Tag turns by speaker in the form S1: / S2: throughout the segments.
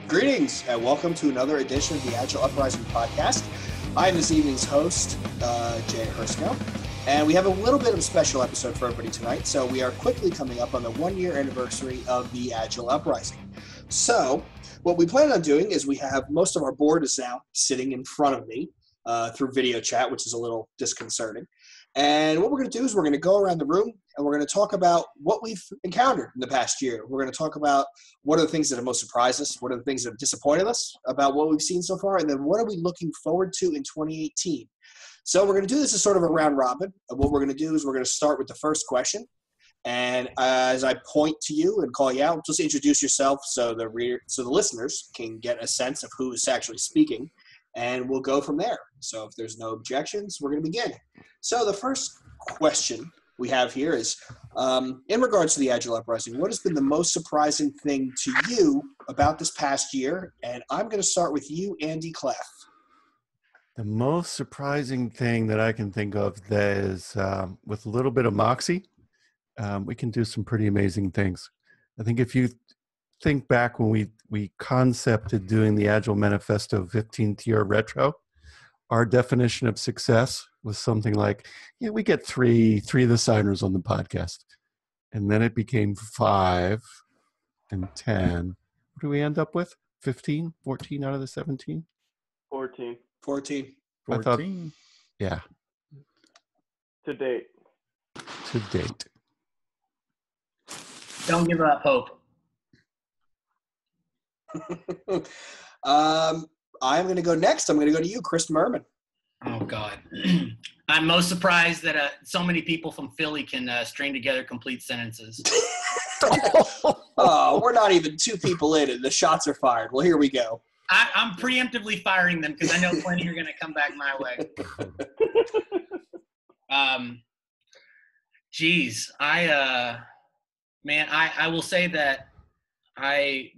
S1: Greetings and welcome to another edition of the Agile Uprising podcast. I'm this evening's host, Jay Hrcsko, and we have a little bit of a special episode for everybody tonight. So we are quickly coming up on the 1-year anniversary of the Agile Uprising. So what we plan on doing is we have most of our board is now sitting in front of me through video chat, which is a little disconcerting. And what we're going to do is we're going to go around the room and we're going to talk about what we've encountered in the past year. We're going to talk about what are the things that have most surprised us, what are the things that have disappointed us about what we've seen so far, and then what are we looking forward to in 2018. So we're going to do this as sort of a round robin. And what we're going to do is we're going to start with the first question. And as I point to you and call you out, just introduce yourself so the listeners can get a sense of who is actually speaking. And we'll go from there. So if there's no objections, we're going to begin. So the first question we have here is, in regards to the Agile Uprising, what has been the most surprising thing to you about this past year? And I'm going to start with you, Andy Cleff.
S2: The most surprising thing that I can think of that is with a little bit of moxie, we can do some pretty amazing things. I think if you think back when we concepted doing the Agile Manifesto 15th year retro, our definition of success was something like, we get three of the signers on the podcast. And then it became 5 and 10. What do we end up with? 15, 14 out of the 17?
S3: 14.
S1: 14.
S2: I thought, yeah.
S3: To date.
S4: Don't give up hope.
S1: I'm going to go next. I'm going to go to you, Chris Murman.
S4: Oh, God. I'm most surprised that so many people from Philly can string together complete sentences.
S1: Oh, we're not even 2 people in, and the shots are fired. Well, here we go.
S4: I'm preemptively firing them because I know plenty are going to come back my way. I will say that I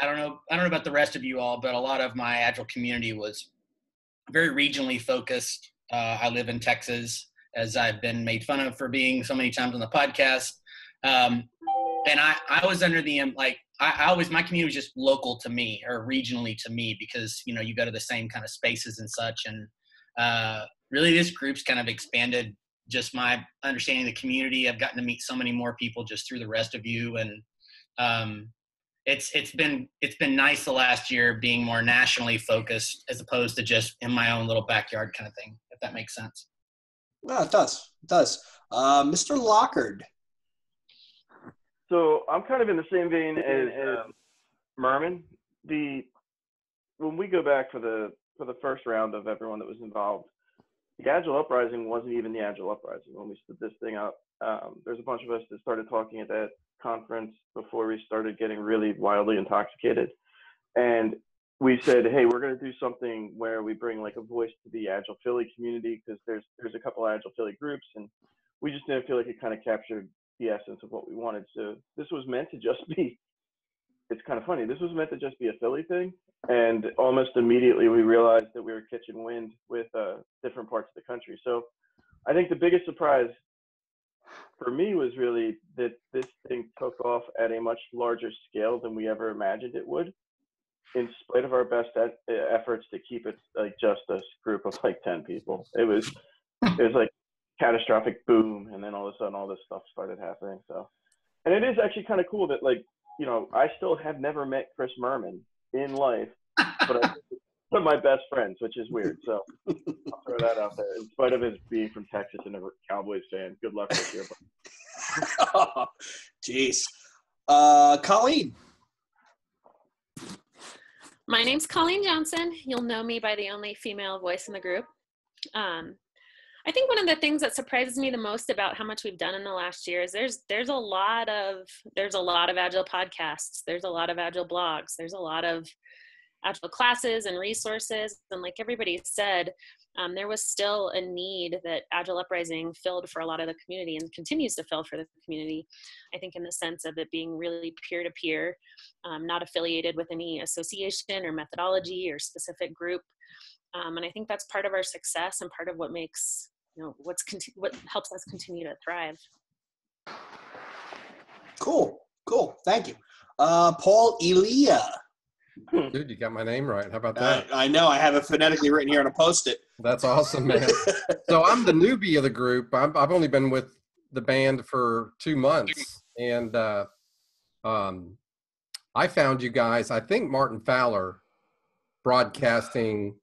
S4: don't know about the rest of you all, but a lot of my Agile community was very regionally focused. I live in Texas, as I've been made fun of for being so many times on the podcast. And I was under the, my community was just local to me or regionally to me because, you go to the same kind of spaces and such. And really this group's kind of expanded just my understanding of the community. I've gotten to meet so many more people just through the rest of you. And it's been nice the last year being more nationally focused as opposed to just in my own little backyard kind of thing, if that makes sense.
S1: No, it does. It does. Mr. Lockard.
S3: So I'm kind of in the same vein as Murman. When we go back for the first round of everyone that was involved, the Agile Uprising wasn't even the Agile Uprising when we stood this thing up. There's a bunch of us that started talking at that conference before we started getting really wildly intoxicated, and we said, hey, we're going to do something where we bring like a voice to the Agile Philly community because there's a couple Agile Philly groups, and we just didn't feel like it kind of captured the essence of what we wanted. So this was meant to just be, it's kind of funny, this was meant to just be a Philly thing, and almost immediately we realized that we were catching wind with different parts of the country. So I think the biggest surprise for me was really that this thing took off at a much larger scale than we ever imagined it would, in spite of our best efforts to keep it like just a group of like 10 people. It was like catastrophic boom, and then all of a sudden all this stuff started happening. So, and it is actually kind of cool that I still have never met Chris Murman in life, but I one of my best friends, which is weird. So I'll throw that out there. In spite of his being from Texas and a Cowboys fan, good luck this year.
S1: Oh, jeez. Colleen.
S5: My name's Colleen Johnson. You'll know me by the only female voice in the group. I think one of the things that surprises me the most about how much we've done in the last year is there's a lot of Agile podcasts. There's a lot of Agile blogs. There's a lot of Agile classes and resources. And like everybody said, there was still a need that Agile Uprising filled for a lot of the community and continues to fill for the community. I think in the sense of it being really peer-to-peer, not affiliated with any association or methodology or specific group. And I think that's part of our success and part of what makes, what helps us continue to thrive.
S1: Cool. Thank you. Paul, Elia.
S6: Dude, you got my name right. How about that?
S1: I know. I have it phonetically written here on a Post-it.
S6: That's awesome, man. So I'm the newbie of the group. I've only been with the band for 2 months, and I found you guys. I think Martin Fowler broadcasting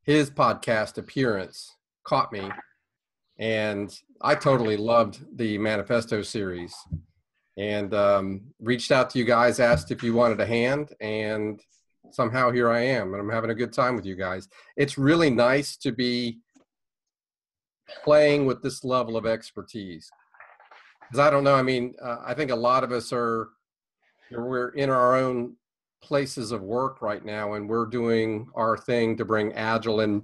S6: his podcast appearance caught me, and I totally loved the Manifesto series, and reached out to you guys, asked if you wanted a hand, and somehow here I am, and I'm having a good time with you guys. It's really nice to be playing with this level of expertise, because I don't know, I mean, I think a lot of us we're in our own places of work right now, and we're doing our thing to bring Agile and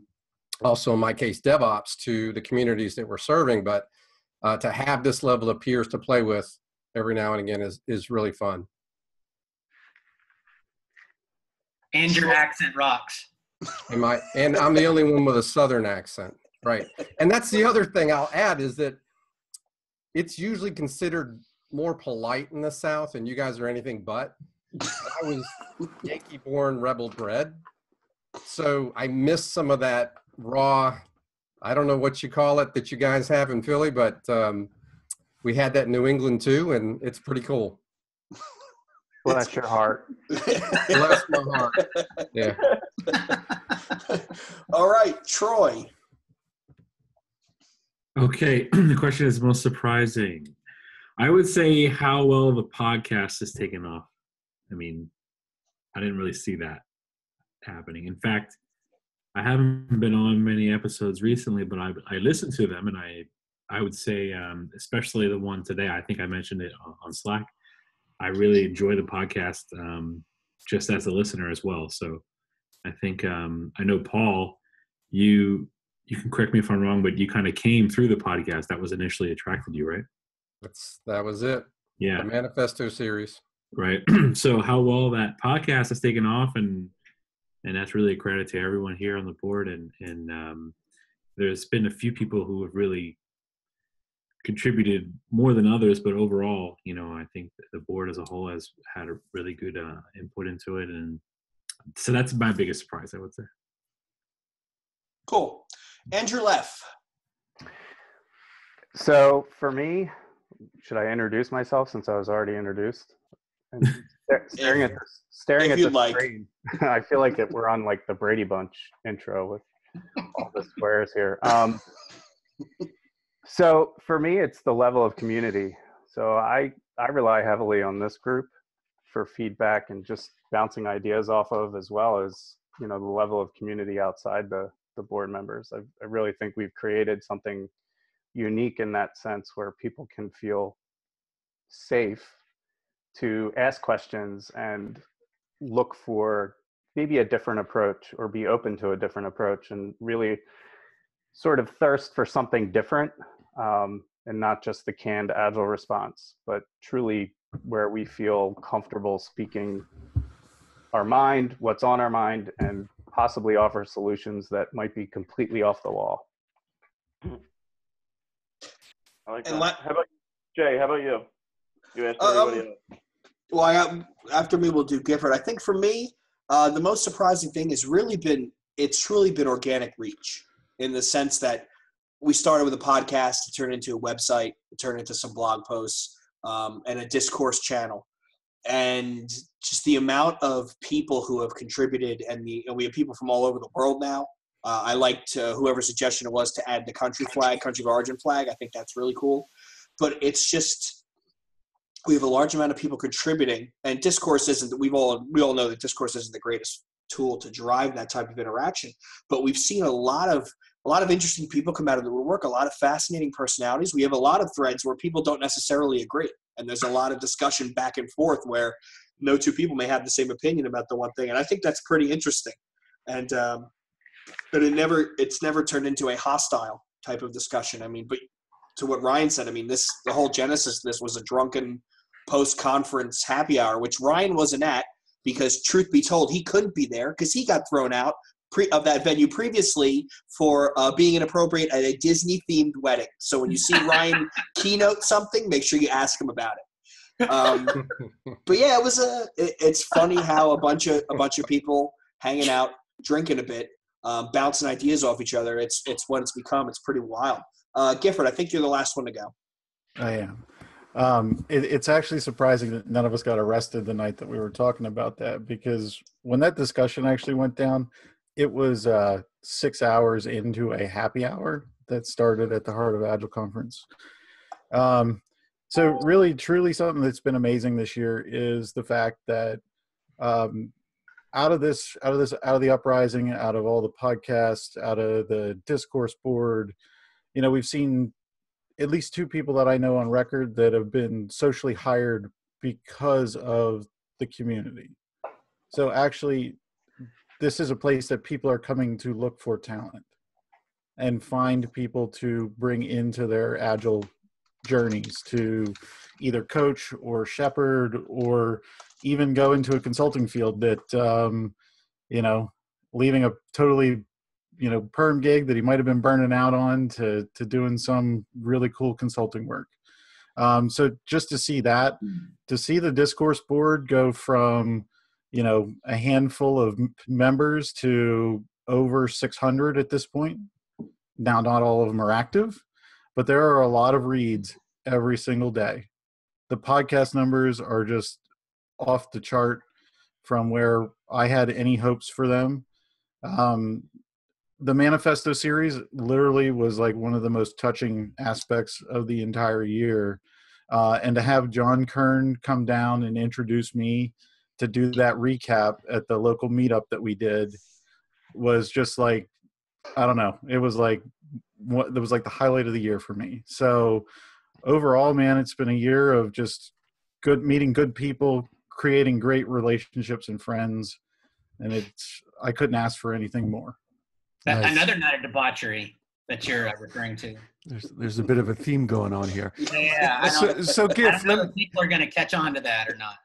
S6: also, in my case, DevOps to the communities that we're serving. But to have this level of peers to play with every now and again is really fun.
S4: And your accent rocks.
S6: And I'm the only one with a Southern accent, right? And that's the other thing I'll add, is that it's usually considered more polite in the South, and you guys are anything but. I was Yankee-born, rebel-bred, so I missed some of that raw, I don't know what you call it, that you guys have in Philly, but we had that in New England too, and it's pretty cool.
S3: Bless your heart.
S6: Bless my heart. Yeah.
S1: All right, Troy.
S7: Okay, the question is most surprising. I would say how well the podcast has taken off. I mean, I didn't really see that happening. In fact, I haven't been on many episodes recently, but I listened to them, and I would say, especially the one today, I think I mentioned it on Slack, I really enjoy the podcast just as a listener as well. So I think, I know, Paul, you can correct me if I'm wrong, but you kind of came through the podcast. That was initially attracted you, right?
S6: That was it.
S7: Yeah.
S6: The Manifesto series.
S7: Right. So how well that podcast has taken off, and that's really a credit to everyone here on the board. And there's been a few people who have really contributed more than others, but overall, you know, I think the board as a whole has had a really good input into it. And so that's my biggest surprise, I would say.
S1: Cool. Andrew Leff.
S3: So for me, should I introduce myself since I was already introduced? And staring at the screen, I feel like we're on like the Brady Bunch intro with all the squares here. So for me, it's the level of community. So I rely heavily on this group for feedback and just bouncing ideas off of, as well as, you know, the level of community outside the board members. I really think we've created something unique in that sense, where people can feel safe to ask questions and look for maybe a different approach, or be open to a different approach, and really sort of thirst for something different, and not just the canned Agile response, but truly where we feel comfortable speaking our mind, what's on our mind, and possibly offer solutions that might be completely off the wall. I like that. How about Jay? How about you? You asked everybody else.
S1: Well, after me, we'll do Gifford. I think for me, the most surprising thing has really been, it's truly been organic reach, in the sense that we started with a podcast, it turned into a website, it turned into some blog posts, and a discourse channel. And just the amount of people who have contributed, and we have people from all over the world now. I liked whoever's suggestion it was to add the country of origin flag. I think that's really cool. But it's just, we have a large amount of people contributing, and discourse isn't, we all know that discourse isn't the greatest tool to drive that type of interaction. But we've seen a lot of interesting people come out of the woodwork, a lot of fascinating personalities. We have a lot of threads where people don't necessarily agree, and there's a lot of discussion back and forth where no two people may have the same opinion about the one thing. And I think that's pretty interesting. And but it's never turned into a hostile type of discussion. I mean, but to what Ryan said, I mean, the whole genesis of this was a drunken post-conference happy hour, which Ryan wasn't at, because truth be told, he couldn't be there because he got thrown out of that venue previously for being inappropriate at a Disney-themed wedding. So when you see Ryan keynote something, make sure you ask him about it. But yeah, it's funny how a bunch of people hanging out, drinking a bit, bouncing ideas off each other. It's what it's become. It's pretty wild. Gifford, I think you're the last one to go.
S2: I am. It's actually surprising that none of us got arrested the night that we were talking about that, because when that discussion actually went down, it was 6 hours into a happy hour that started at the Heart of Agile conference. So really, truly something that's been amazing this year is the fact that out of the uprising, out of all the podcasts, out of the discourse board, we've seen at least 2 people that I know on record that have been socially hired because of the community. So actually, this is a place that people are coming to look for talent and find people to bring into their Agile journeys to either coach or shepherd or even go into a consulting field that, leaving a totally perm gig that he might have been burning out on to doing some really cool consulting work. So just to see the discourse board go from, a handful of members to over 600 at this point. Now, not all of them are active, but there are a lot of reads every single day. The podcast numbers are just off the chart from where I had any hopes for them. The Manifesto series literally was like one of the most touching aspects of the entire year. And to have John Kern come down and introduce me to do that recap at the local meetup that we did was just like, I don't know. It was like the highlight of the year for me. So overall, man, it's been a year of just meeting good people, creating great relationships and friends. And I couldn't ask for anything more.
S4: Nice. Another night of debauchery that you're referring to.
S2: There's a bit of a theme going on here.
S4: Yeah, I know.
S2: So Giff,
S4: I don't know if people are going to catch on to that or not.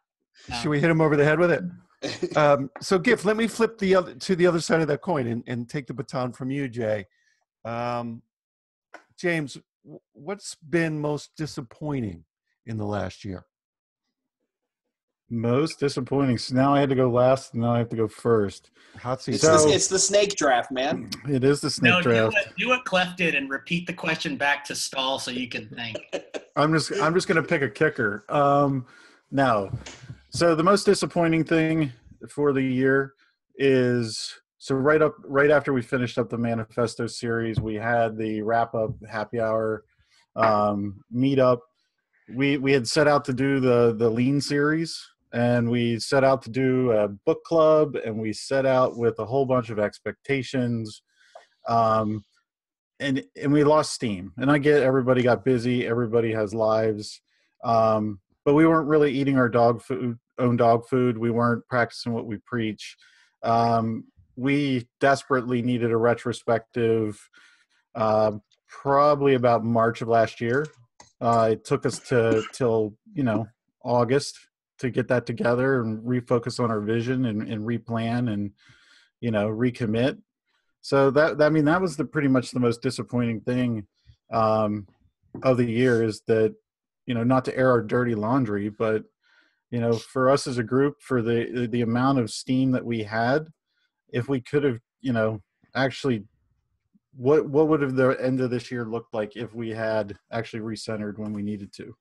S2: Should we hit him over the head with it? So Giff, let me flip to the other side of that coin and take the baton from you, Jay. James, what's been most disappointing in the last year? Most disappointing. So now I had to go last, and now I have to go first.
S1: It's the snake draft, man.
S2: It is the snake draft.
S4: Do what Cleff did and repeat the question back to stall so you can think.
S2: I'm just going to pick a kicker. No. So the most disappointing thing for the year is right after we finished up the Manifesto series, we had the wrap up happy hour meetup. We had set out to do the Lean series, and we set out to do a book club, and we set out with a whole bunch of expectations, and we lost steam. And I get everybody got busy, everybody has lives, but we weren't really eating our own dog food. We weren't practicing what we preach. We desperately needed a retrospective, probably about March of last year. It took us till August to get that together and refocus on our vision and replan and recommit. So that was pretty much the most disappointing thing of the year, is that not to air our dirty laundry, but for us as a group, for the amount of steam that we had, if we could have actually. What would have the end of this year looked like if we had actually recentered when we needed to?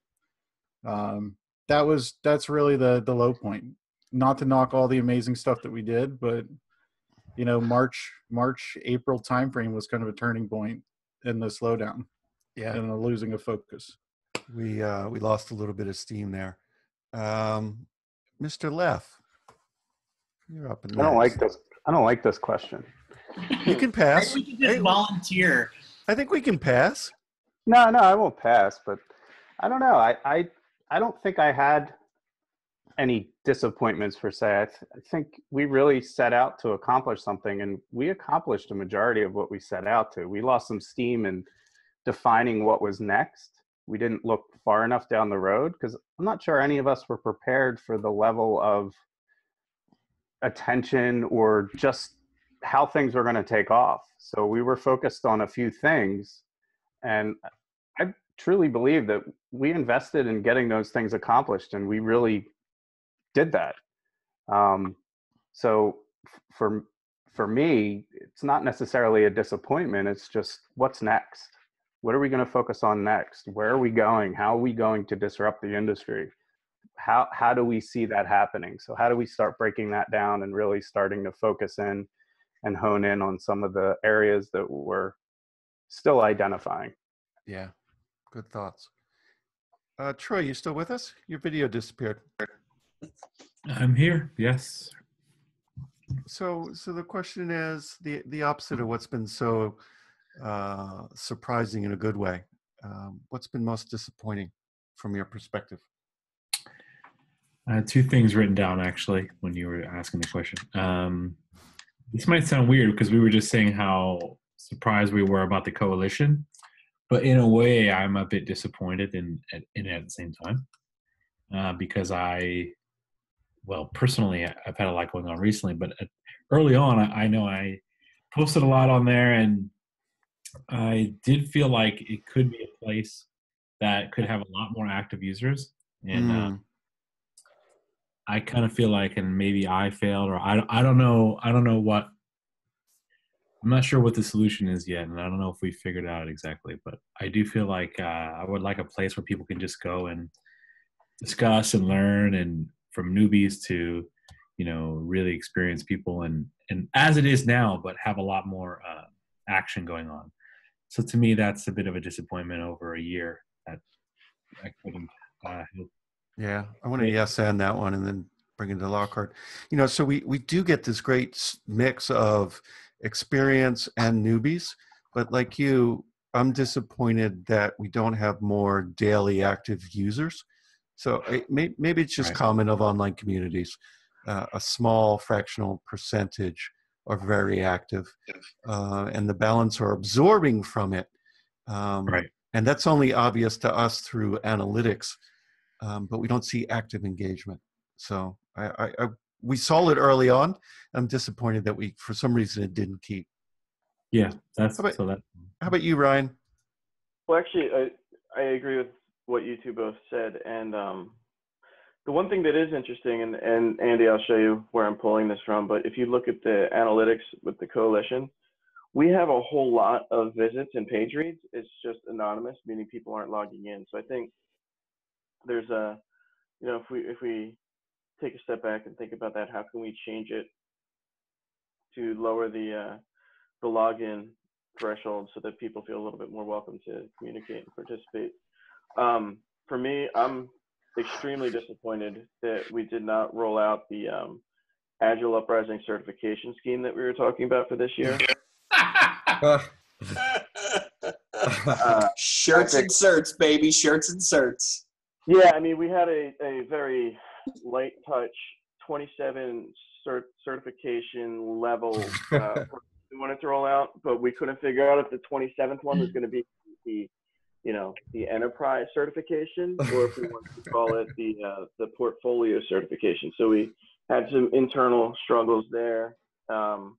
S2: That's really the low point. Not to knock all the amazing stuff that we did, but March, April timeframe was kind of a turning point in the slowdown, and the losing of focus.
S8: We lost a little bit of steam there. Mr. Leff, you're up.
S9: I don't like this question.
S8: You can pass.
S4: We can just volunteer.
S8: I think we can pass.
S9: No, I won't pass. But I don't know. I don't think I had any disappointments per se. I think we really set out to accomplish something, and we accomplished a majority of what we set out to. We lost some steam in defining what was next. We didn't look far enough down the road, because I'm not sure any of us were prepared for the level of attention or just how things were going to take off. So we were focused on a few things, and I truly believe that we invested in getting those things accomplished, and we really did that. So for me, it's not necessarily a disappointment. It's just, what's next? What are we going to focus on next? Where are we going? How are we going to disrupt the industry? How do we see that happening? So how do we start breaking that down and really starting to focus in and hone in on some of the areas that we're still identifying?
S2: Yeah, good thoughts. Troy, you still with us? Your video disappeared.
S7: I'm here. Yes.
S2: So the question is the opposite of what's been so surprising in a good way. What's been most disappointing from your perspective?
S7: I had two things written down actually when you were asking the question. This might sound weird because we were just saying how surprised we were about the coalition, but in a way, I'm a bit disappointed in it at the same time because personally, I've had a lot going on recently, but early on, I know I posted a lot on there, and I did feel like it could be a place that could have a lot more active users, and I kind of feel like, and maybe I failed, or I don't know what. I'm not sure what the solution is yet, and I don't know if we figured it out exactly, but I do feel like I would like a place where people can just go and discuss and learn, and from newbies to, really experienced people, and as it is now, but have a lot more action going on. So to me, that's a bit of a disappointment over a year that I couldn't.
S2: Yeah, I want to yes and that one, and then bring it to Lockhart. So we do get this great mix of experience and newbies, but like you, I'm disappointed that we don't have more daily active users. So maybe it's just common of online communities. A small fractional percentage are very active, and the balance are absorbing from it. And that's only obvious to us through analytics, but we don't see active engagement. So we saw it early on. I'm disappointed that for some reason, it didn't keep.
S7: Yeah,
S2: How about you, Ryan?
S3: Well, actually, I agree with what you two both said. And the one thing that is interesting, and Andy, I'll show you where I'm pulling this from, but if you look at the analytics with the coalition, we have a whole lot of visits and page reads. It's just anonymous, meaning people aren't logging in. So I think there's if we take a step back and think about that, how can we change it to lower the login threshold so that people feel a little bit more welcome to communicate and participate? For me, I'm extremely disappointed that we did not roll out the Agile Uprising certification scheme that we were talking about for this year.
S1: Shirts and certs, baby. Shirts and certs.
S3: Yeah, I mean, we had a very light touch 27 certification level we wanted to roll out, but we couldn't figure out if the 27th one was going to be the enterprise certification, or if we wanted to call it the portfolio certification. So we had some internal struggles there. Well,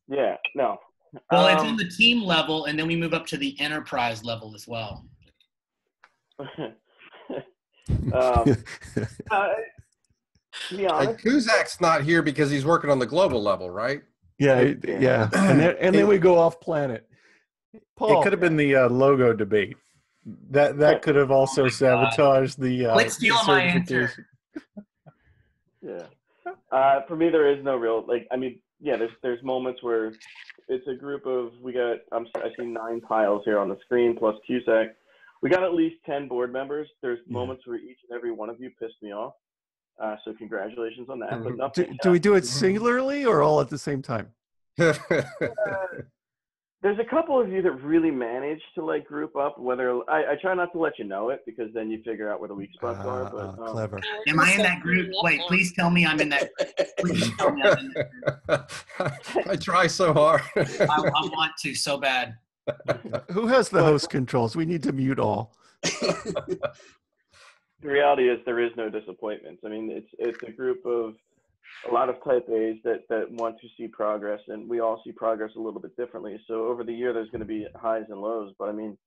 S4: it's on the team level, and then we move up to the enterprise level as well.
S3: To be honest,
S6: Cusack's not here because he's working on the global level, right?
S2: Yeah.
S8: And then we go off planet.
S2: Paul,
S8: It could have been the logo debate. That could have also sabotaged the
S4: Quit stealing my answer.
S3: Yeah. For me, there is no real there's moments where it's a group of I see 9 piles here on the screen plus Cusack. We got at least 10 board members. There's moments where each and every one of you pissed me off. So congratulations on that. But nothing.
S2: Do we do it singularly or all at the same time?
S3: There's a couple of you that really manage to group up. Whether I try not to let you know it, because then you figure out where the weak spots are. But
S2: clever.
S4: Am I in that group? Wait, please tell me I'm in that group. Please tell me I'm in that group.
S6: I try so hard.
S4: I want to so bad.
S2: Who has the host controls? We need to mute all.
S3: The reality is there is no disappointments. I mean, it's a group of a lot of type A's that want to see progress, and we all see progress a little bit differently. So over the year, there's going to be highs and lows. But I mean,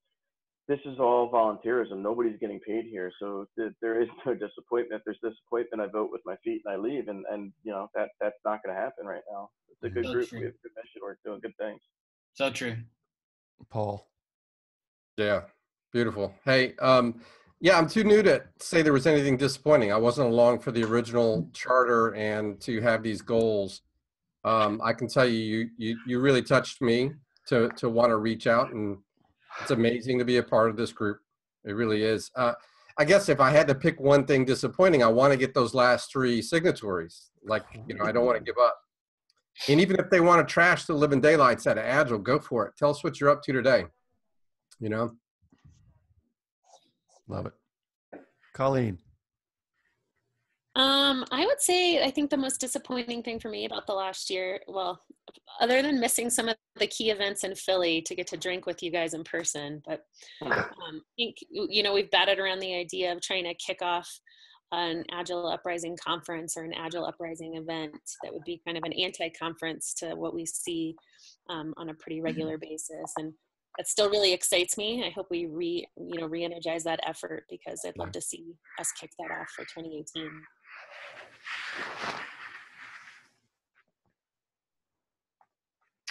S3: this is all volunteerism. Nobody's getting paid here, so there is no disappointment. If there's disappointment, I vote with my feet and I leave, and that's not going to happen right now. It's a good
S4: So
S3: group.
S4: true.
S3: We have good mission. We're doing good things.
S4: So true.
S2: Paul.
S6: Yeah, beautiful. Hey, yeah, I'm too new to say there was anything disappointing. I wasn't along for the original charter and to have these goals. I can tell you really touched me to want to reach out, and it's amazing to be a part of this group. It really is. I guess if I had to pick one thing disappointing, I want to get those last 3 signatories. Like, I don't want to give up. And even if they want to trash the living daylights out of Agile, go for it. Tell us what you're up to today.
S2: Love it. Colleen.
S5: I would say I think the most disappointing thing for me about the last year, well, other than missing some of the key events in Philly to get to drink with you guys in person, but I think, we've batted around the idea of trying to kick off an Agile Uprising conference or an Agile Uprising event that would be kind of an anti-conference to what we see on a pretty regular basis. And that still really excites me. I hope we re-energize that effort, because I'd love to see us kick that off for 2018.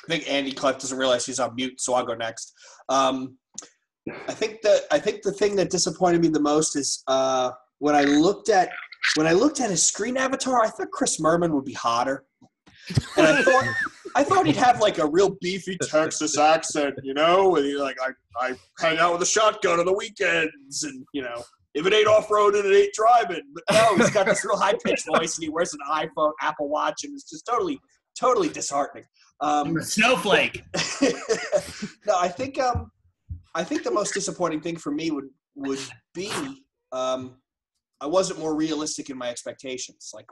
S1: I think Andy Cleff doesn't realize he's on mute, so I'll go next. I think the thing that disappointed me the most is when I looked at his screen avatar, I thought Chris Murman would be hotter, and I thought he'd have like a real beefy Texas accent, and he I hang out with a shotgun on the weekends, and if it ain't off-roading, it ain't driving. But no, he's got this real high-pitched voice, and he wears an iPhone, Apple Watch, and it's just totally disheartening.
S4: Snowflake.
S1: No, I think the most disappointing thing for me would be I wasn't more realistic in my expectations. Like,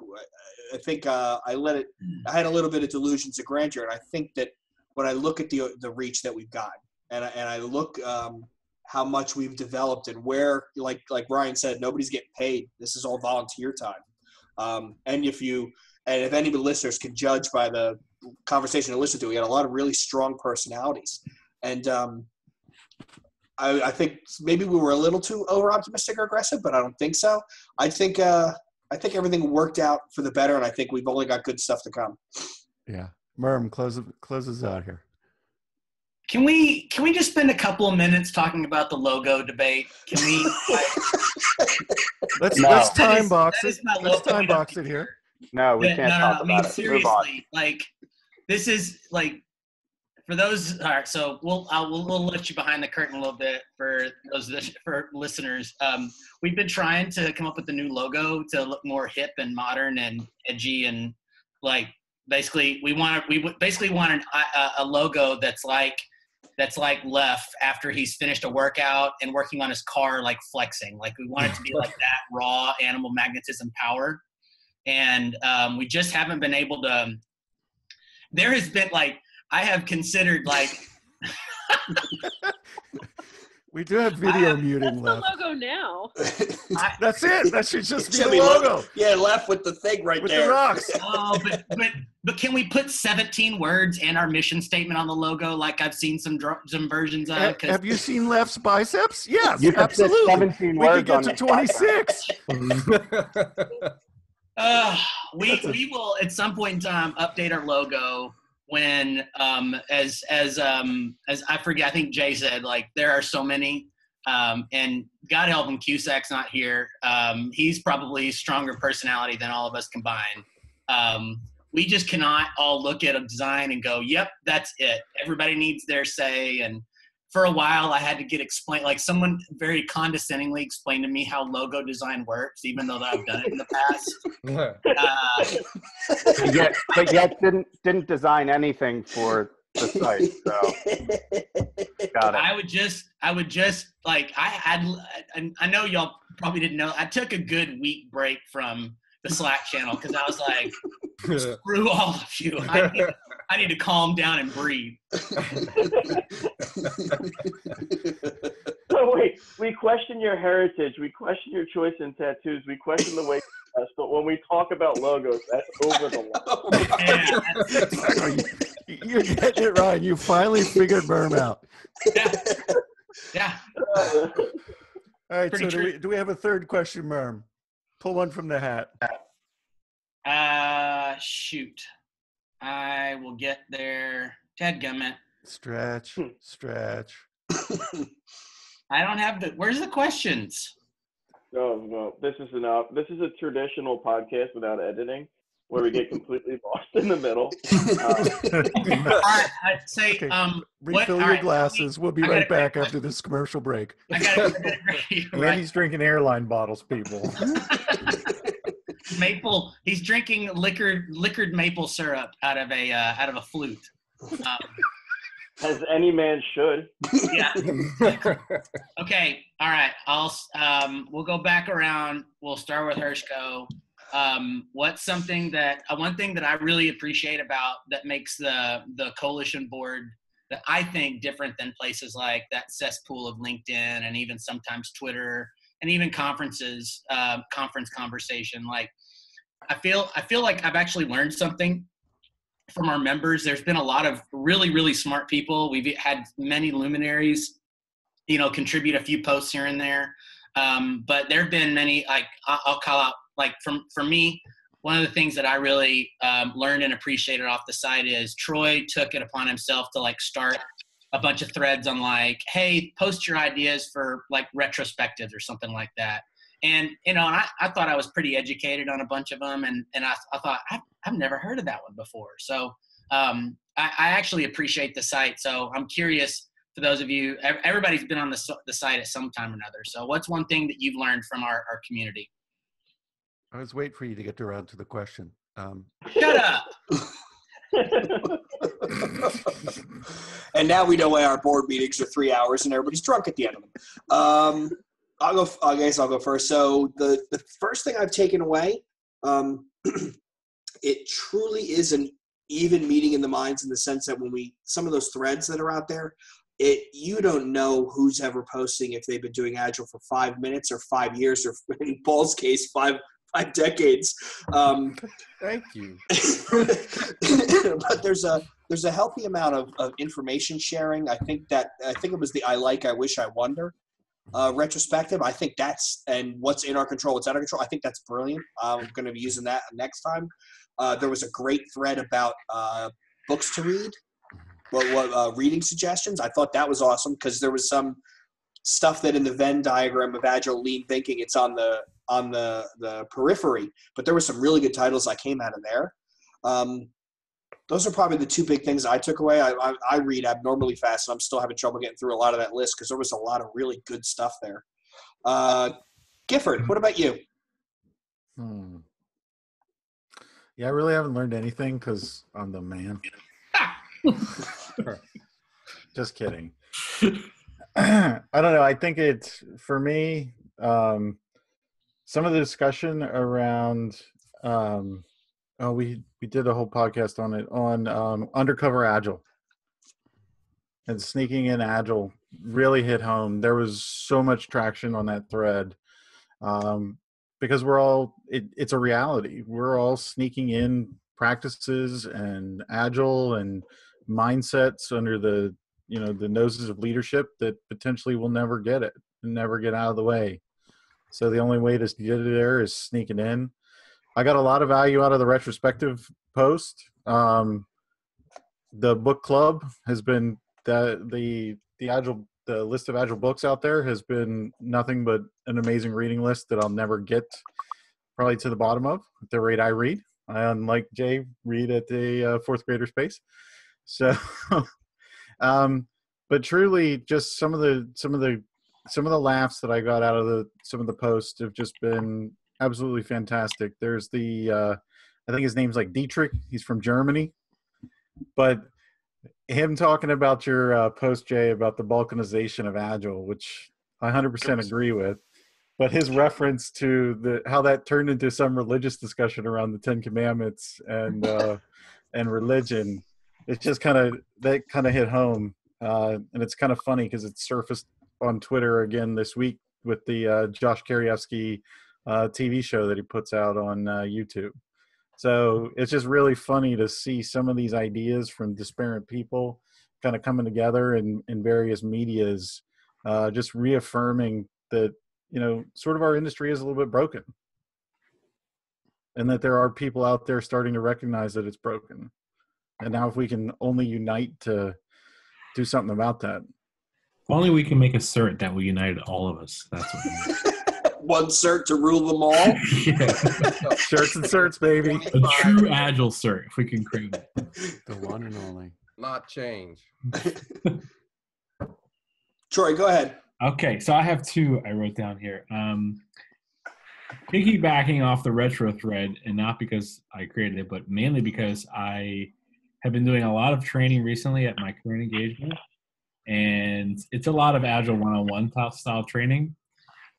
S1: I think I had a little bit of delusions of grandeur, and I think that when I look at the reach that we've got, and I look how much we've developed, and where, like Ryan said, nobody's getting paid. This is all volunteer time. And if any of the listeners can judge by the conversation I listened to, we had a lot of really strong personalities, and I think maybe we were a little too over-optimistic or aggressive, but I don't think so. I think everything worked out for the better, and I think we've only got good stuff to come.
S2: Yeah. Murm, closes out here.
S4: Can we just spend a couple of minutes talking about the logo debate? Can we?
S2: Let's time box it. Let's time box it here.
S9: No, we can't talk about it.
S4: Seriously, this is for those. All right, so we'll let you behind the curtain a little bit for listeners. We've been trying to come up with a new logo to look more hip and modern and edgy, and basically we want a logo that's like Leff after he's finished a workout and working on his car, flexing. We want it to be like that raw animal magnetism power. And we just haven't been able to. There has been I have considered
S2: We do have video muting left.
S5: That's the logo now.
S2: That's it. That should just be the logo.
S1: Yeah, left with the thing right
S2: with
S1: there.
S2: The rocks.
S4: Oh, but can we put 17 words and our mission statement on the logo, like I've seen some versions of?
S2: Have you seen Leff's biceps? Yes,
S9: you
S2: absolutely.
S9: 17
S2: we
S9: words
S2: could get to 26.
S4: We will at some point in time update our logo when as I forget, I think Jay said there are so many, and God help him, Cusack's not here. He's probably a stronger personality than all of us combined. We just cannot all look at a design and go, yep, that's it. Everybody needs their say. And for a while I had to get explained, someone very condescendingly explained to me how logo design works, even though I've done it in the past.
S9: But yet didn't design anything for the site. So got it.
S4: I would just I know y'all probably didn't know, I took a good week break from the Slack channel because I was like, screw all of you. I need to calm down and breathe.
S3: So wait, we question your heritage, we question your choice in tattoos, we question the way you dress, but when we talk about logos, that's over the
S2: line. You're getting it right. You finally figured Murm out.
S4: Yeah.
S2: All right,
S4: Pretty
S2: so
S4: true.
S2: do we have a third question, Murm? Pull one from the hat.
S4: Shoot. I will get there. Dadgummit.
S2: Stretch.
S4: I don't have where's the questions?
S3: Oh, no, this is enough. This is a traditional podcast without editing, where we get completely lost in the middle.
S4: All right, I'd say,
S2: Okay.
S4: what?
S2: Refill
S4: All
S2: your
S4: right,
S2: glasses. We'll be
S4: I got
S2: right
S4: a great
S2: back after this commercial break.
S4: I got it.
S8: And
S4: Right.
S8: he's drinking airline bottles, people.
S4: Maple. He's drinking liquored maple syrup out of a flute.
S3: As any man should.
S4: Yeah. Okay. All right. We'll go back around. We'll start with Hrcsko. What's one thing that I really appreciate about that makes the coalition board that I think different than places like that cesspool of LinkedIn and even sometimes Twitter and even conferences, conference conversation. Like I feel like I've actually learned something from our members. There's been a lot of really, really smart people. We've had many luminaries, contribute a few posts here and there. But there have been many, like I'll call out, like for me, one of the things that I really learned and appreciated off the site is Troy took it upon himself to like start a bunch of threads on like, hey, post your ideas for like retrospectives or something like that. And, and I thought I was pretty educated on a bunch of them. And I thought, I've never heard of that one before. So I actually appreciate the site. So I'm curious, for those of you, everybody's been on the site at some time or another. So what's one thing that you've learned from our community?
S2: I was waiting for you to get around to the question.
S4: Shut up.
S1: And now we know why our board meetings are 3 hours and everybody's drunk at the end of them. I guess I'll go first. So the first thing I've taken away, it truly is an even meeting in the minds, in the sense that when some of those threads that are out there, you don't know who's ever posting, if they've been doing Agile for 5 minutes or 5 years, or in Paul's case, five decades.
S8: Thank you.
S1: But there's a healthy amount of information sharing. I think it was the I wish, I wonder retrospective. I think and what's in our control, what's out of control. I think that's brilliant. I'm going to be using that next time. There was a great thread about books to read, what reading suggestions. I thought that was awesome, because there was some stuff that in the Venn diagram of Agile lean thinking, it's on the periphery, but there were some really good titles that came out of there. Those are probably the two big things I took away. I read abnormally fast, and I'm still having trouble getting through a lot of that list, because there was a lot of really good stuff there. Gifford, what about you?
S8: Yeah, I really haven't learned anything because I'm the man. Just kidding. I don't know. I think it's, for me, some of the discussion around, we did a whole podcast on it, on undercover Agile and sneaking in Agile really hit home. There was so much traction on that thread, because it's a reality. We're all sneaking in practices and Agile and mindsets under the noses of leadership that potentially will never get it and never get out of the way. So the only way to get it there is sneaking in. I got a lot of value out of the retrospective post. The book club has been the list of Agile books out there has been nothing but an amazing reading list that I'll never get probably to the bottom of at the rate I read. I, unlike Jay, read at the fourth grader's pace. So, but truly, just some of the laughs that I got out of some of the posts have just been absolutely fantastic. There's I think his name's like Dietrich. He's from Germany, but him talking about your post, Jay, about the balkanization of Agile, which I 100% agree with. But his reference to how that turned into some religious discussion around the Ten Commandments and religion, it's just kind of hit home. And it's kind of funny because it surfaced on Twitter again this week with the Josh Karievsky TV show that he puts out on YouTube. So it's just really funny to see some of these ideas from disparate people kind of coming together in various medias just reaffirming that, sort of our industry is a little bit broken, and that there are people out there starting to recognize that it's broken. And now if we can only unite to do something about that.
S7: If only we can make a cert that will unite all of us. That's what we need.
S1: One cert to rule them all.
S7: Yeah.
S8: Shirts and certs, baby.
S7: A true Agile cert, if we can create it.
S2: The one and only.
S6: Not change.
S1: Troy, go ahead.
S7: Okay, so I have two I wrote down here. Piggybacking off the retro thread, and not because I created it, but mainly because I have been doing a lot of training recently at my current engagement, and it's a lot of Agile 101 style training.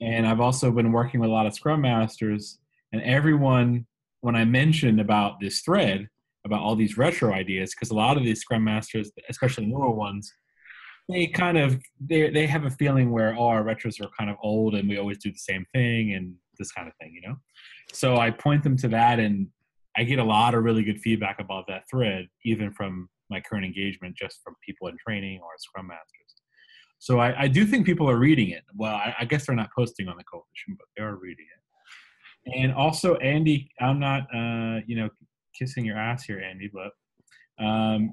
S7: And I've also been working with a lot of Scrum Masters, and everyone, when I mentioned about this thread, about all these retro ideas, because a lot of these Scrum Masters, especially newer ones, they have a feeling where, our retros are kind of old and we always do the same thing and this kind of thing, So I point them to that, and I get a lot of really good feedback about that thread, even from my current engagement, just from people in training or Scrum Masters. So I do think people are reading it. Well, I guess they're not posting on the coalition, but they are reading it. And also, Andy, I'm not, kissing your ass here, Andy, but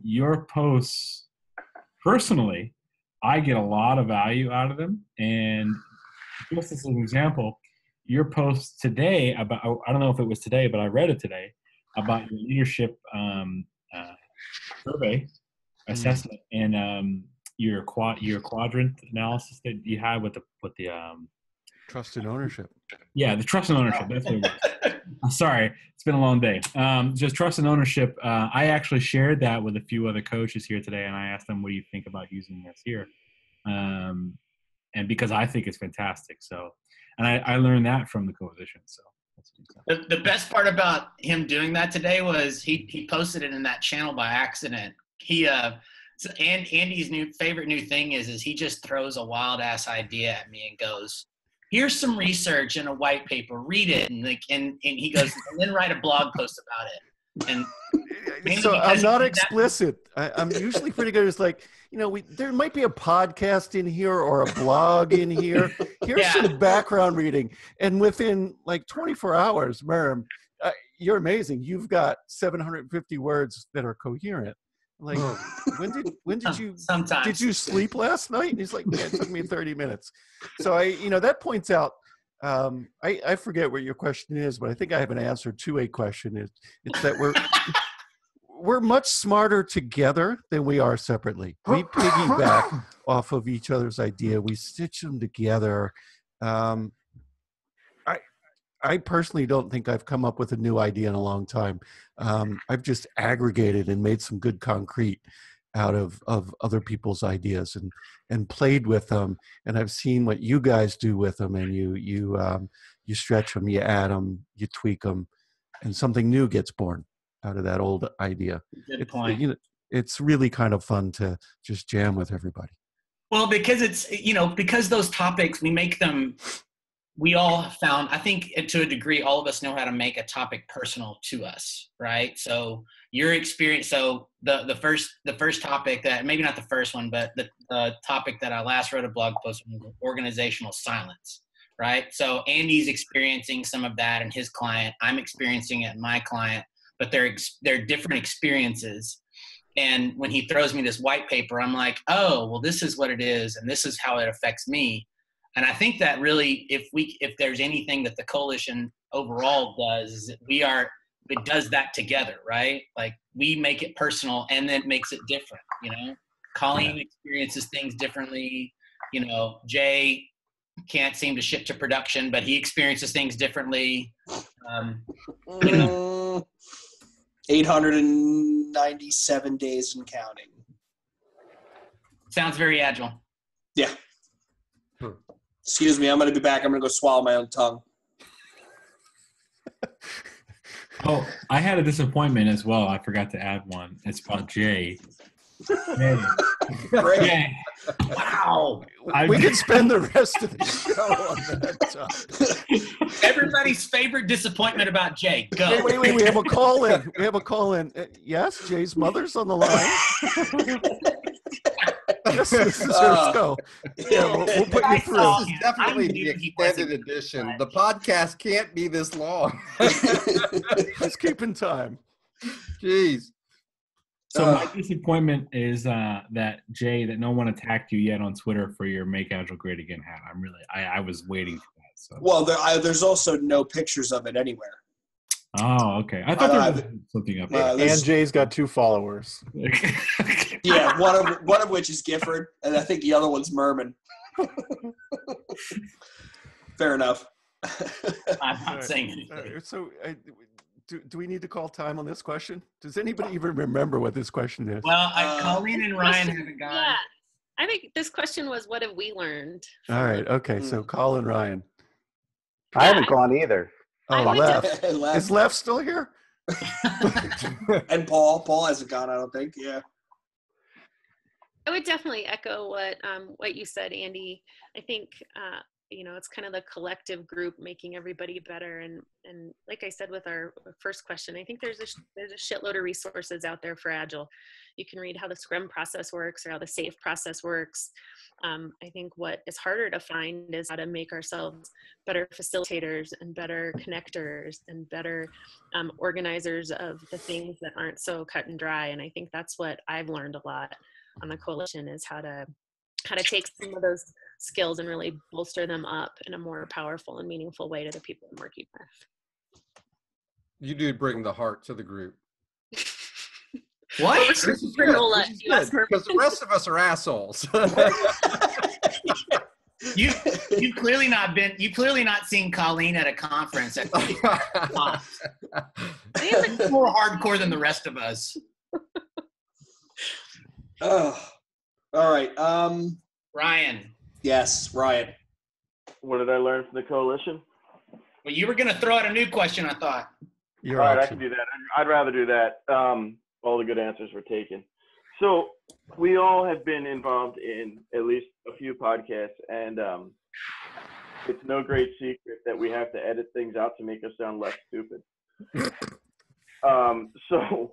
S7: your posts, personally, I get a lot of value out of them. And just as an example, your post today about, I don't know if it was today, but I read it today, about your leadership survey assessment and your quadrant analysis that you had with the
S2: Trust and ownership.
S7: Yeah, the trust and ownership. That's what it was. I'm sorry, it's been a long day. Just trust and ownership. I actually shared that with a few other coaches here today, and I asked them, what do you think about using this here? And because I think it's fantastic. So, and I learned that from the coalition. So that's
S4: the best part about him doing that today was he posted it in that channel by accident. And Andy's favorite new thing is he just throws a wild ass idea at me and goes, "Here's some research in a white paper. Read it." And he goes, "And then write a blog post about it." And
S2: so I'm not explicit. I'm usually pretty good. It's like, there might be a podcast in here or a blog in here. Here's some background reading. And within like 24 hours, Murman, you're amazing. You've got 750 words that are coherent. Like, when did you
S4: sometimes
S2: did you sleep last night? And he's like, yeah, it took me 30 minutes. So that points out, I forget what your question is, but I think I have an answer to a question. It's that we're much smarter together than we are separately. We piggyback off of each other's idea. We stitch them together. I personally don't think I've come up with a new idea in a long time. I've just aggregated and made some good concrete out of other people's ideas and played with them. And I've seen what you guys do with them, and you stretch them, you add them, you tweak them, and something new gets born out of that old idea.
S4: Good point.
S2: It's really kind of fun to just jam with everybody.
S4: Well, because because those topics, we all found, I think to a degree, all of us know how to make a topic personal to us, right? So your experience, so the first topic that, maybe not the first one, but the topic that I last wrote a blog post on was organizational silence, right? So Andy's experiencing some of that in his client. I'm experiencing it in my client, but they're different experiences. And when he throws me this white paper, I'm like, oh, well, this is what it is, and this is how it affects me. And I think that really, if there's anything that the coalition overall does, is that it does that together, right? Like, we make it personal, and then it makes it different. Colleen experiences things differently. Jay can't seem to ship to production, but he experiences things differently.
S1: 897 days and counting.
S4: Sounds very agile.
S1: Yeah. Excuse me, I'm going to be back. I'm going to go swallow my own tongue.
S7: Oh, I had a disappointment as well. I forgot to add one. It's about Jay.
S1: Great.
S4: Wow.
S2: We could spend the rest of the show on that topic.
S4: Everybody's favorite disappointment about Jay. Go.
S2: Wait. We have a call in. Yes, Jay's mother's on the line. This is Hrcsko. Yeah, we'll put you through.
S6: This is definitely the extended edition. The podcast can't be this long.
S2: Just keeping time.
S6: Jeez.
S7: So my disappointment is that Jay, that no one attacked you yet on Twitter for your "Make Agile Great Again" hat. I was waiting for that. So.
S1: Well, there's also no pictures of it anywhere.
S7: Oh, okay. I thought there was something up there.
S8: And Jay's got 2 followers.
S1: Yeah, one of which is Gifford, and I think the other one's Murman. Fair enough.
S4: I'm not saying anything.
S2: So, do we need to call time on this question? Does anybody even remember what this question is?
S4: Well, Colleen and Ryan haven't gone.
S5: Yeah, I think this question was, what have we learned?
S2: All right. Okay. So, Colin, Ryan.
S9: I haven't gone either.
S2: Oh, Leff.
S1: Leff.
S2: Is Leff still here?
S1: And Paul hasn't gone, I don't think. Yeah.
S5: I would definitely echo what you said, Andy. I think it's kind of the collective group making everybody better. And like I said with our first question, I think there's a shitload of resources out there for Agile. You can read how the Scrum process works or how the SAFe process works. I think what is harder to find is how to make ourselves better facilitators and better connectors and better organizers of the things that aren't so cut and dry. And I think that's what I've learned a lot on the coalition, is how to take some of those skills and really bolster them up in a more powerful and meaningful way to the people I'm working with.
S6: You do bring the heart to the group.
S4: What?
S6: Because the rest of us are assholes.
S4: You've clearly not seen Colleen at a conference. She's more hardcore than the rest of us.
S1: Oh, all right.
S4: Ryan.
S1: Yes, Ryan.
S3: What did I learn from the coalition?
S4: Well, you were going to throw out a new question, I thought.
S3: All right, I can do that. I'd rather do that. All the good answers were taken. So we all have been involved in at least a few podcasts, and it's no great secret that we have to edit things out to make us sound less stupid. So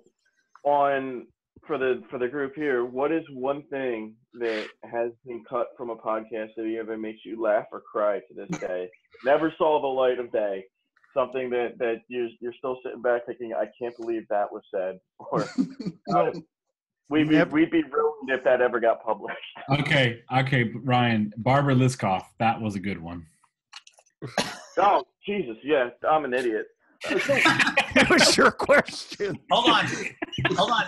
S3: for the group here, what is one thing that has been cut from a podcast that ever makes you laugh or cry to this day? Never saw the light of day. Something that you're still sitting back thinking, I can't believe that was said. Or we'd be ruined if that ever got published.
S7: Okay, Ryan. Barbara Liskov, that was a good one.
S3: Oh, Jesus, yeah, I'm an idiot.
S2: It was your question.
S4: Hold on.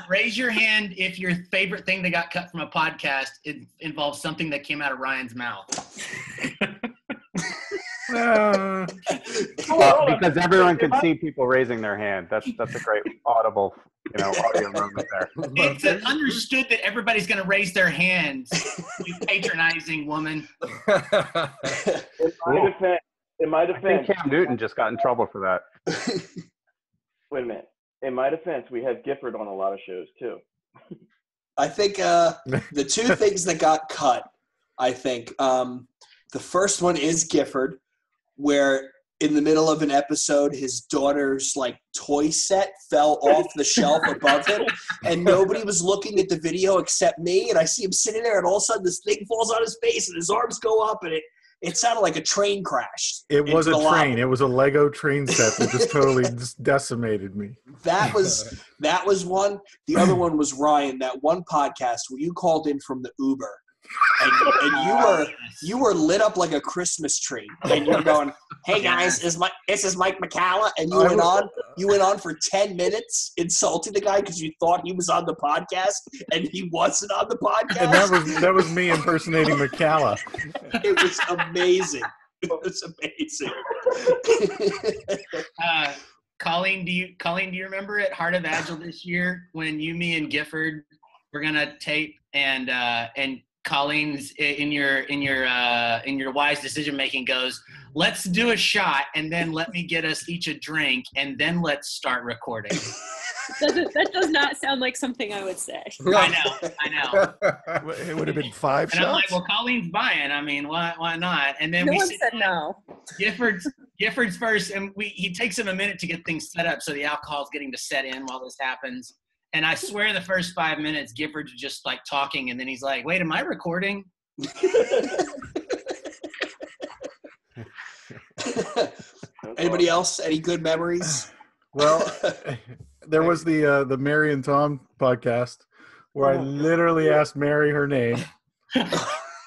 S4: Raise your hand if your favorite thing that got cut from a podcast involves something that came out of Ryan's mouth.
S9: Because everyone can see people raising their hand. That's a great audible, audio moment there.
S4: It's understood that everybody's going to raise their hands. You patronizing woman.
S3: In my
S9: I
S3: defense,
S9: think Cam Newton just got in trouble for that.
S3: Wait a minute. In my defense, we have Gifford on a lot of shows too.
S1: I think the two things that got cut, I think, the first one is Gifford, where in the middle of an episode, his daughter's toy set fell off the shelf above him, and nobody was looking at the video except me. And I see him sitting there, and all of a sudden this thing falls on his face, and his arms go up, and it sounded like a train crashed.
S8: It was a train. It was a Lego train set that just totally just decimated me.
S1: That was one. The other one was Ryan, that one podcast where you called in from the Uber. And you were lit up like a Christmas tree, and you're going, "Hey guys, this is Mike McCalla," and you went on for 10 minutes insulting the guy because you thought he was on the podcast and he wasn't on the podcast.
S8: And that was me impersonating McCalla.
S1: It was amazing.
S4: Colleen, do you remember at Heart of Agile this year when me and Gifford were gonna tape and Colleen's in your wise decision making goes, let's do a shot and then let me get us each a drink and then let's start recording.
S5: That does not sound like something I would say.
S4: I know.
S2: It would have been 5 shots.
S4: And I'm like, well, Colleen's buying. I mean, why not? And then
S5: no one said no.
S4: Gifford's first, and he takes him a minute to get things set up so the alcohol's getting to set in while this happens. And I swear the first 5 minutes, Gifford's just like talking, and then he's like, wait, am I recording?
S1: Anybody else? Any good memories?
S8: Well, there was the Mary and Tom podcast where I literally asked Mary her name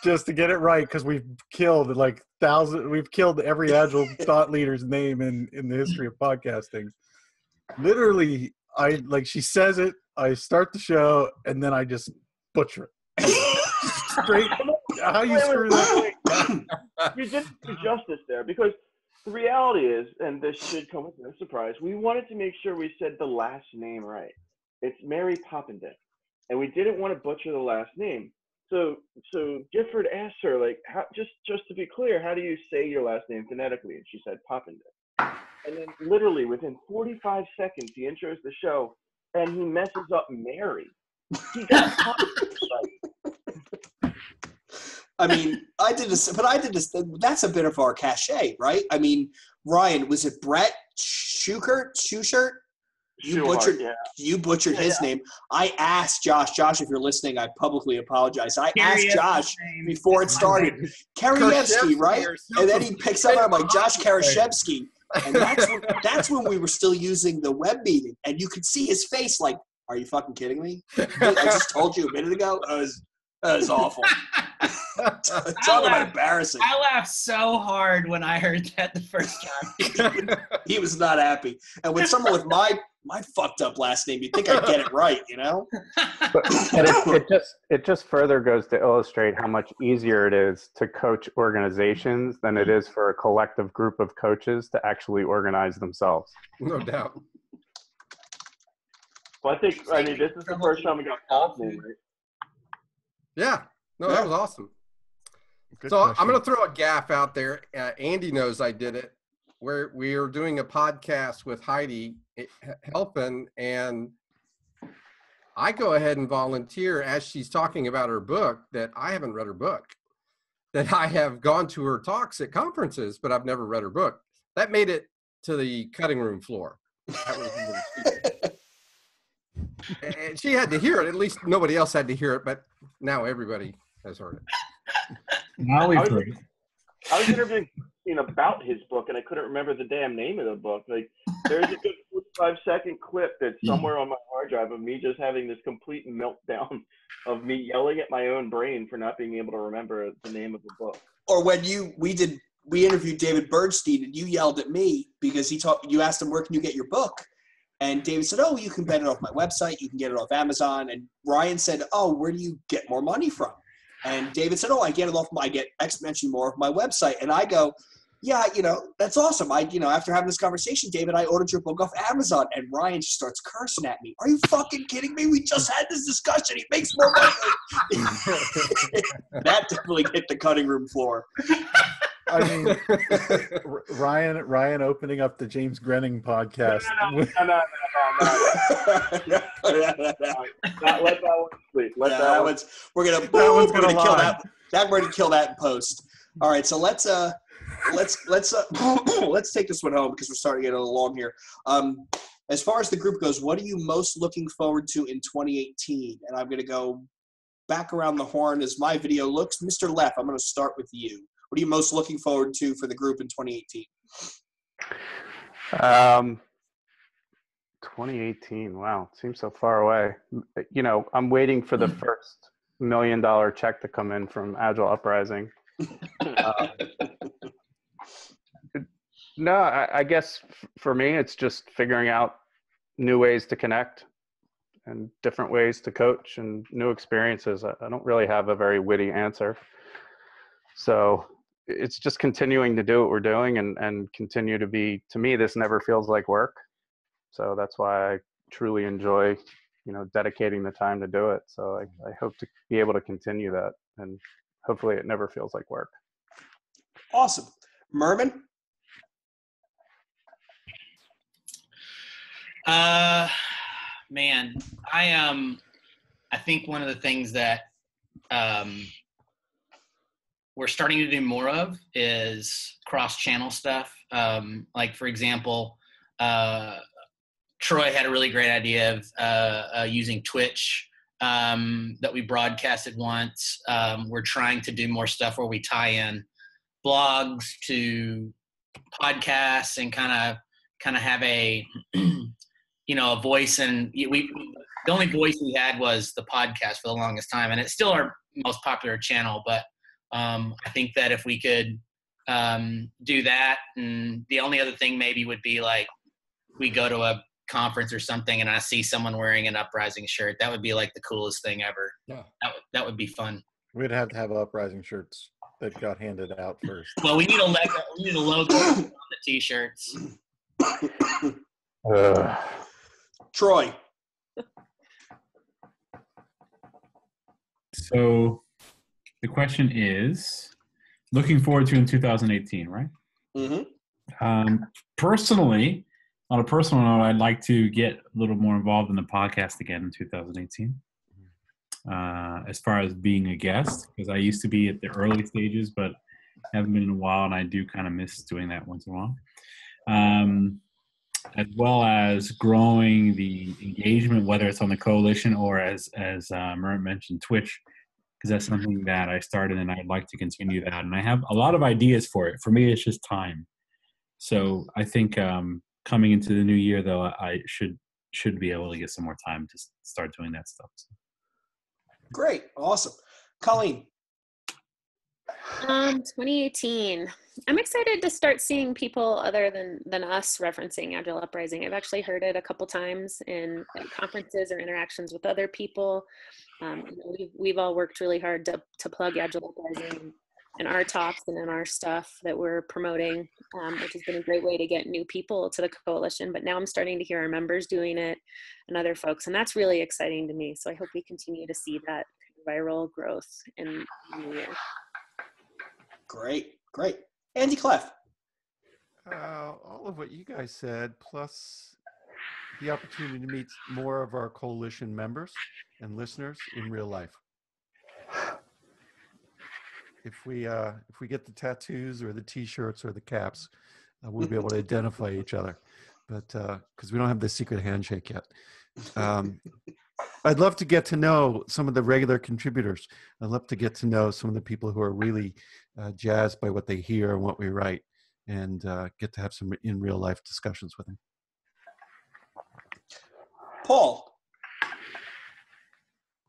S8: just to get it right, because we've killed we've killed every Agile thought leader's name in the history of podcasting. Literally, she says it, I start the show, and then I just butcher it. Straight. How you screw that?
S3: You didn't do justice there, because the reality is, and this should come with no surprise, we wanted to make sure we said the last name right. It's Mary Poppenden, and we didn't want to butcher the last name. So Gifford asked her, like, how, just to be clear, how do you say your last name phonetically? And she said Poppenden. And then literally within 45 seconds, he intros the show, and he messes up Mary. He got Poppenden right.
S1: I mean, I did this. That's a bit of our cachet, right? I mean, Ryan, was it Brett Schukert? You butchered his name. I asked Josh, if you're listening, I publicly apologize. I asked Josh before it started, Karyevsky, right? And then he picks up, and I'm like, Josh Karyevsky. And that's when we were still using the web meeting. And you could see his face like, are you fucking kidding me? I just told you a minute ago. That was awful. Talk about embarrassing.
S4: I laughed so hard when I heard that the first time.
S1: He was not happy. And with someone with my fucked up last name, you'd think I'd get it right, you know?
S9: But it just further goes to illustrate how much easier it is to coach organizations than it is for a collective group of coaches to actually organize themselves.
S6: No doubt.
S3: Well, this is the first time we got Paul's name right.
S6: Yeah. No, that was awesome.
S2: Good
S6: So
S2: question.
S6: I'm going to throw a gaffe out there. Andy knows I did it. Where we are doing a podcast with Heidi Helpin, and I go ahead and volunteer as she's talking about her book that I haven't read her book, that I have gone to her talks at conferences, but I've never read her book. That made it to the cutting room floor. That was and she had to hear it. At least nobody else had to hear it, but now everybody has heard it.
S7: Now we've heard it.
S3: I was interviewing about his book, and I couldn't remember the damn name of the book. Like, there's a good 45-second clip that's somewhere on my hard drive of me just having this complete meltdown of me yelling at my own brain for not being able to remember the name of the book.
S1: Or when we interviewed David Bernstein, and you yelled at me because you asked him, where can you get your book? And David said, oh, you can get it off my website. You can get it off Amazon. And Ryan said, oh, where do you get more money from? And David said, oh, I get exponentially more off my website. And I go, yeah, that's awesome. After having this conversation, David, I ordered your book off Amazon. And Ryan just starts cursing at me. Are you fucking kidding me? We just had this discussion. He makes more money. That definitely hit the cutting room floor.
S8: I mean, Ryan opening up the James Grenning podcast.
S3: No. Let that one sleep.
S1: We're gonna kill that. We're gonna kill that in post. All right, so let's take this one home because we're starting to get a little long here. As far as the group goes, what are you most looking forward to in 2018? And I'm gonna go back around the horn as my video looks. Mr. Leff, I'm gonna start with you. What are you most looking forward to for the group in 2018?
S9: 2018, wow, seems so far away. I'm waiting for the first $1 million check to come in from Agile Uprising. No, I guess for me, it's just figuring out new ways to connect and different ways to coach and new experiences. I don't really have a very witty answer. So it's just continuing to do what we're doing and continue to be, to me, this never feels like work. So that's why I truly enjoy, dedicating the time to do it. So I hope to be able to continue that, and hopefully it never feels like work.
S1: Awesome. Murman?
S4: Man, I think one of the things that we're starting to do more of is cross-channel stuff. Like, for example, Troy had a really great idea of using Twitch that we broadcasted once. We're trying to do more stuff where we tie in blogs to podcasts and kind of have a a voice. And the only voice we had was the podcast for the longest time, and it's still our most popular channel. But I think that if we could do that, and the only other thing maybe would be like we go to a conference or something and I see someone wearing an Uprising shirt. That would be like the coolest thing ever.
S6: Yeah.
S4: That would be fun.
S8: We'd have to have Uprising shirts that got handed out first.
S4: Well, we need a logo on the t-shirts.
S1: Troy.
S7: So the question is, looking forward to in 2018, right?
S1: Mm-hmm.
S7: Personally, on a personal note, I'd like to get a little more involved in the podcast again in 2018. As far as being a guest, because I used to be at the early stages, but haven't been in a while, and I do kind of miss doing that once in a while. As well as growing the engagement, whether it's on the coalition or as Murman mentioned, Twitch, because that's something that I started and I'd like to continue that. And I have a lot of ideas for it. For me, it's just time. So I think coming into the new year, though, I should be able to get some more time to start doing that stuff. So.
S1: Great. Awesome. Colleen.
S5: 2018. I'm excited to start seeing people other than us referencing Agile Uprising. I've actually heard it a couple times in conferences or interactions with other people. We've all worked really hard to plug Agile Uprising in our talks and in our stuff that we're promoting, which has been a great way to get new people to the coalition. But now I'm starting to hear our members doing it and other folks, and that's really exciting to me. So I hope we continue to see that viral growth in the new year.
S1: Great. Andy Cleff.
S2: All of what you guys said, plus the opportunity to meet more of our coalition members and listeners in real life. If we get the tattoos or the T-shirts or the caps, we'll be able to identify each other. But because we don't have the secret handshake yet. I'd love to get to know some of the regular contributors. I'd love to get to know some of the people who are really jazzed by what they hear and what we write, and get to have some in real life discussions with them.
S1: Paul.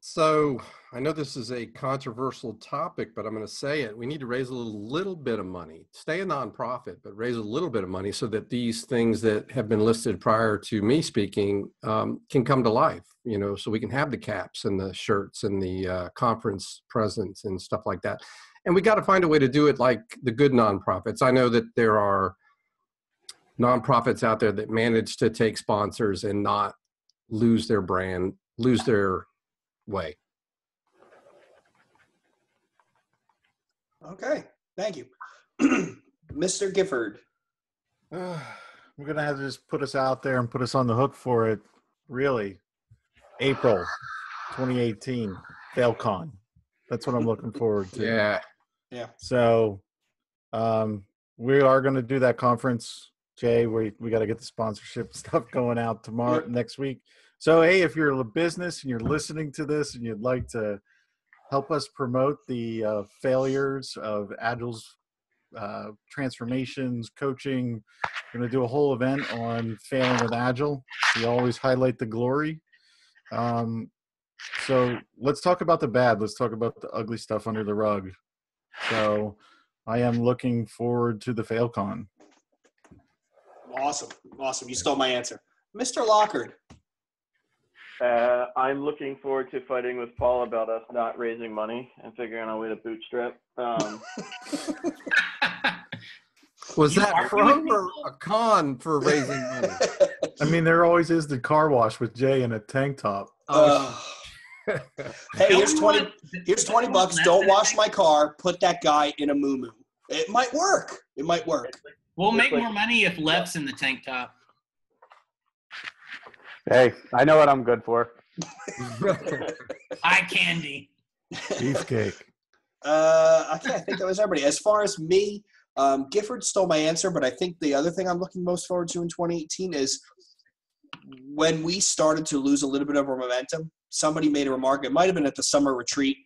S6: So I know this is a controversial topic, but I'm going to say it. We need to raise a little bit of money, stay a nonprofit, but raise a little bit of money so that these things that have been listed prior to me speaking can come to life, so we can have the caps and the shirts and the conference presents and stuff like that. And we got to find a way to do it like the good nonprofits. I know that there are nonprofits out there that manage to take sponsors and not lose their brand, lose their way.
S1: Okay, thank you. Mr. Gifford.
S8: We're going to have to just put us out there and put us on the hook for it. Really. April 2018, FailCon. That's what I'm looking forward to.
S6: Yeah.
S8: So we are going to do that conference, Jay. We got to get the sponsorship stuff going out tomorrow, next week. So, hey, if you're a business and you're listening to this and you'd like to help us promote the failures of Agile's transformations, coaching, we're going to do a whole event on failing with Agile. We always highlight the glory. So let's talk about the bad. Let's talk about the ugly stuff under the rug. So I am looking forward to the FailCon.
S1: Awesome. You stole my answer. Mr. Lockard.
S3: I'm looking forward to fighting with Paul about us not raising money and figuring out a way to bootstrap.
S6: Was that pro or a con for raising money?
S8: I mean, there always is the car wash with Jay in a tank top.
S1: Hey, here's $20. Don't wash my car. Put that guy in a moo-moo. It might work.
S4: We'll make more money if Leff's in the tank top.
S9: Hey, I know what I'm good for.
S4: Eye candy.
S8: Beefcake.
S1: I think that was everybody. As far as me, Gifford stole my answer, but I think the other thing I'm looking most forward to in 2018 is when we started to lose a little bit of our momentum, somebody made a remark. It might have been at the summer retreat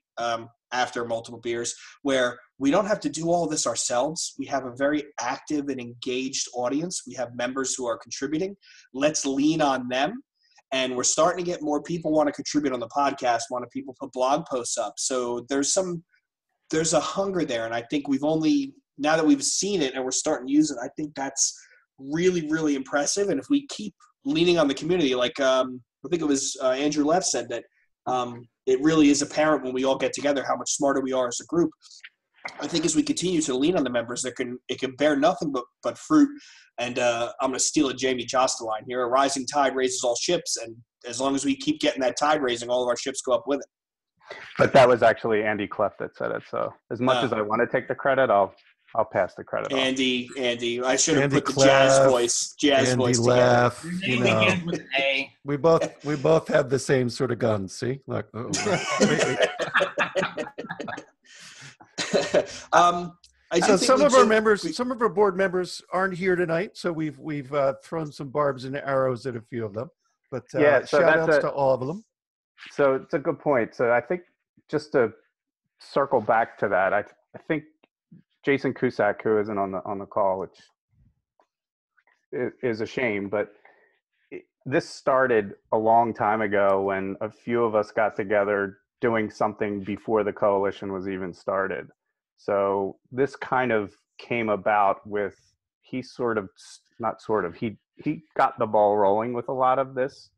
S1: after multiple beers, where we don't have to do all this ourselves. We have a very active and engaged audience. We have members who are contributing. Let's lean on them. And we're starting to get more people want to contribute on the podcast, want to people put blog posts up. So there's a hunger there. And I think now that we've seen it and we're starting to use it, I think that's really, really impressive. And if we keep leaning on the community, like I think it was Andrew Leff said that it really is apparent when we all get together how much smarter we are as a group. I think as we continue to lean on the members, it can bear nothing but fruit. And I'm going to steal a Jamie Josta line here. A rising tide raises all ships. And as long as we keep getting that tide raising, all of our ships go up with it.
S9: But that was actually Andy Cleff that said it. So as much as I want to take the credit, I'll pass the credit
S1: Andy, I should have
S2: Andy
S1: put the
S2: Cleff,
S1: jazz voice
S2: Leff,
S1: together.
S2: you know,
S4: With an A.
S2: we both have the same sort of guns. See, like, wait. So some of our board members aren't here tonight, so we've thrown some barbs and arrows at a few of them. But
S9: so
S2: shout outs to all of them.
S9: So it's a good point. So I think just to circle back to that, I think Jason Cusack, who isn't on the call, which is a shame, but this started a long time ago when a few of us got together doing something before the coalition was even started. So this kind of came about with, he got the ball rolling with a lot of this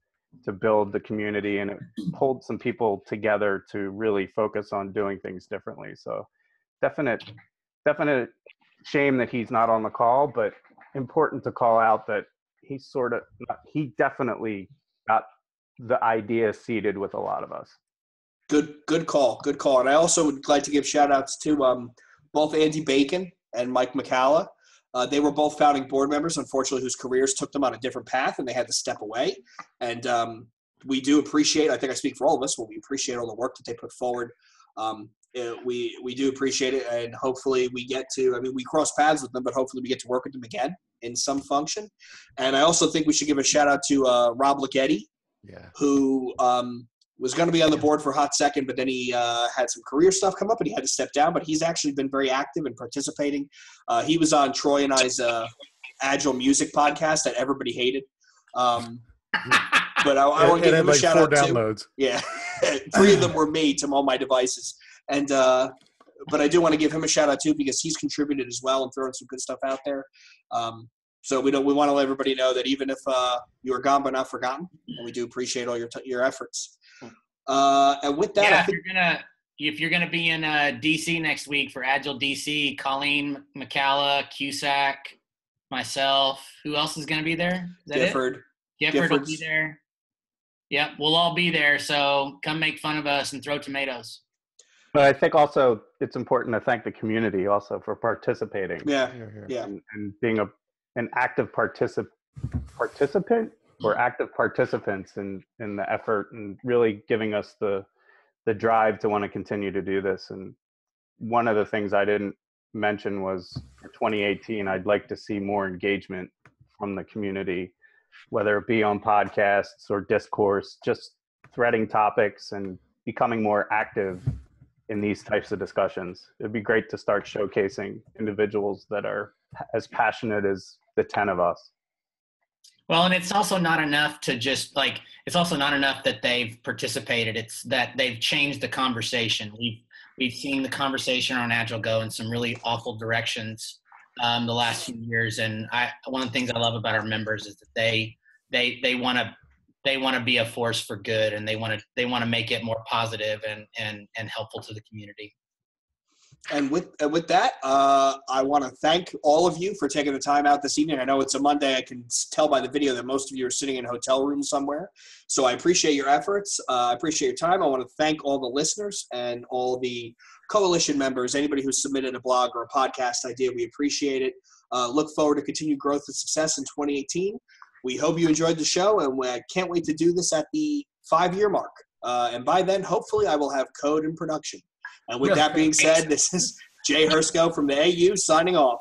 S9: to build the community, and it pulled some people together to really focus on doing things differently. So definite shame that he's not on the call, but important to call out that he definitely got the idea seeded with a lot of us.
S1: Good call. And I also would like to give shout outs to both Andy Bacon and Mike McCalla. They were both founding board members, unfortunately, whose careers took them on a different path and they had to step away. And we do appreciate, I think I speak for all of us, but we appreciate all the work that they put forward. We do appreciate it, and hopefully we get to, we cross paths with them, but hopefully we get to work with them again in some function. And I also think we should give a shout out to Rob Ligeti, who was going to be on the board for a hot second, but then he had some career stuff come up and he had to step down, but he's actually been very active and participating. He was on Troy and I's Agile Music podcast that everybody hated. But I want to give him a shout out downloads. Too. Yeah. 3 of them were me to all my devices. And but I do want to give him a shout out too, because he's contributed as well and throwing some good stuff out there. So we want to let everybody know that even if you are gone but not forgotten, and we do appreciate all your efforts. And with that,
S4: if you're gonna be in DC next week for Agile DC, Colleen, McCalla, Cusack, myself, who else is gonna be there? Is that
S1: Gifford.
S4: Gifford will be there. Yep, we'll all be there. So come make fun of us and throw tomatoes.
S9: But I think also it's important to thank the community also for participating.
S1: Yeah.
S9: And being an active participant or active participants in the effort, and really giving us the drive to want to continue to do this. And one of the things I didn't mention was for 2018, I'd like to see more engagement from the community, whether it be on podcasts or discourse, just threading topics and becoming more active in these types of discussions. It'd be great to start showcasing individuals that are as passionate as the 10 of us.
S4: Well, and it's also not enough to just it's also not enough that they've participated. It's that they've changed the conversation. We've seen the conversation on Agile go in some really awful directions the last few years. And one of the things I love about our members is that they want to be a force for good, and they want to make it more positive and helpful to the community.
S1: And with that, I want to thank all of you for taking the time out this evening. I know it's a Monday. I can tell by the video that most of you are sitting in a hotel room somewhere. So I appreciate your efforts. I appreciate your time. I want to thank all the listeners and all the coalition members, anybody who submitted a blog or a podcast idea. We appreciate it. Look forward to continued growth and success in 2018. We hope you enjoyed the show, and I can't wait to do this at the 5-year mark. And by then, hopefully, I will have code in production. And with that being said, this is Jay Hrcsko from the AU signing off.